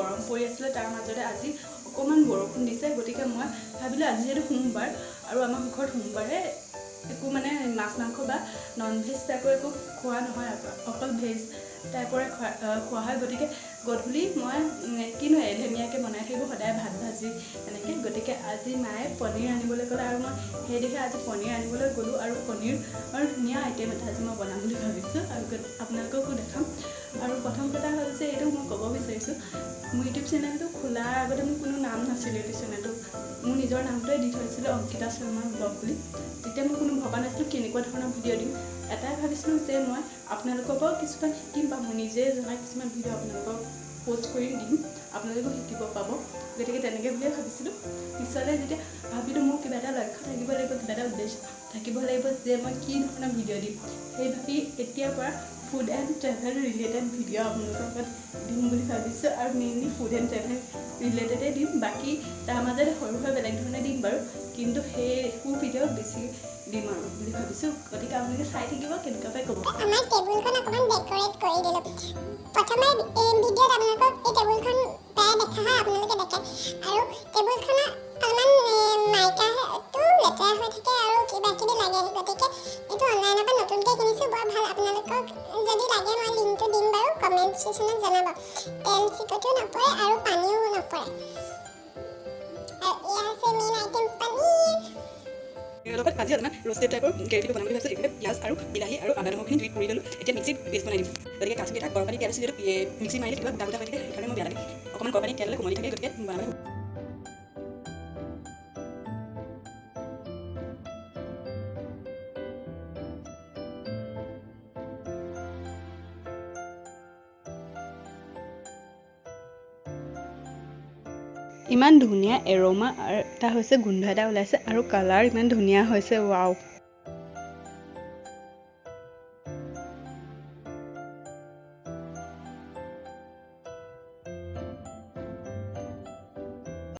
গৰম পৰি আছিলে তাৰ মাজতে আজি অকণমান বৰষুণ দিছে গতিকে মই ভাবিলোঁ আজি যিহেতু সোমবাৰ আৰু আমাৰ ঘৰত সোমবাৰে একো মানে মাছ মাংস বা নন ভেজ টাইপৰ একো খোৱা নহয় অকল ভেজ টাইপৰে খোৱা হয় গতিকে গধূলি মই কিনো এলেমীয়াকৈ বনাই থাকিব সদায় ভাত ভাজি এনেকৈ গতিকে আজি মায়ে পনীৰ আনিবলৈ ক'লে আৰু মই সেইদিশে আজি পনীৰ আনিবলৈ গ'লোঁ আৰু পনীৰ ধুনীয়া আইটেম এটা আজি মই বনাম বুলি ভাবিছোঁ আৰু আপোনালোককো দেখাম আৰু প্ৰথম কথা হ'ল যে এইটো মই ক'ব বিচাৰিছোঁ মোৰ ইউটিউব চেনেলটো খোলাৰ আগতে মোৰ কোনো নাম নাছিল ইউটিউব চেনেলটো মোৰ নিজৰ নামটোৱে দি থৈছিলোঁ অংকিতা শৰ্মা ব্লগ বুলি তেতিয়া মই কোনো ভবা নাছিলোঁ কেনেকুৱা ধৰণৰ ভিডিঅ' দিম এটাই ভাবিছিলোঁ যে মই আপোনালোকৰ পৰাও কিছুমান শিকিম বা মই নিজে জনা কিছুমান ভিডিঅ' আপোনালোকক পোষ্ট কৰি দিম আপোনালোকেও শিকিব পাব গতিকে তেনেকৈ বুলিয়ে ভাবিছিলোঁ পিছলৈ যেতিয়া ভাবিলোঁ মোৰ কিবা এটা লক্ষ্য থাকিব লাগিব কিবা এটা উদ্দেশ্য থাকিব লাগিব যে মই কি ধৰণৰ ভিডিঅ' দিম সেই ভাবি এতিয়াৰ পৰা food and travel related video' আপোনালোকৰ লগত দিম বুলি ভাবিছোঁ আৰু মেইনলি ফুড এণ্ড ট্ৰেভেল ৰিলেটেডে দিম বাকী তাৰ মাজতে সৰু সৰু বেলেগ ধৰণে দিম বাৰু কিন্তু সেইবোৰ ভিডিঅ' বেছি দিম আৰু বুলি ভাবিছোঁ গতিকে আপোনালোকে চাই থাকিব কেনেকুৱা পাই ক'ব আমাৰ টেবুলখন অকণমান ডেক'ৰেট কৰি দিলোঁ প্ৰথমে এই ভিডিঅ'ত আপোনালোকক এই টেবুলখন প্ৰায় দেখা হয় আপোনালোকে দেখে আৰু টেবুলখনৰ অলপমান মাইকাটো লেতেৰা হৈ থাকে আৰু কিবা কিবি লাগে গতিকে এইটো অনলাইনৰ পৰা নতুনকৈ কিনিছোঁ বৰ ভাল আপোনালোকক যদি লাগে মই লিংকটো দিম বাৰু কমেণ্ট ছেকশ্যনত জনাব তেল চিকটিও নপৰে আৰু পানীও নপৰে আৰু এয়া আছে মেইন আইটেম পনীৰ লগত ভাজি অলপমান ৰোষ্টেড টাইপৰ গ্ৰেভিটো বনাম বুলি ভাবিছোঁ এইটো পিঁয়াজ আৰু বিলাহী আৰু আদা নহৰুখিনি জুইত পুৰি ল'লোঁ এতিয়া মিক্সিত পেষ্ট বনাই দিম গতিকে কাচি এটা গৰম পানী তিয়াই লৈছোঁ যিহেতু মিক্সি মাৰিলে কিবা গোটা গোটা হৈ থাকে সেইকাৰণে মই বেয়া লাগে অকণমান গৰম পানী তিয়াই ল'লে কোমলি থাকে গতিকে বনাবলৈ ইমান ধুনীয়া এৰ'মা এটা হৈছে গোন্ধ এটা ওলাইছে আৰু কালাৰ ইমান ধুনীয়া হৈছে ৱাও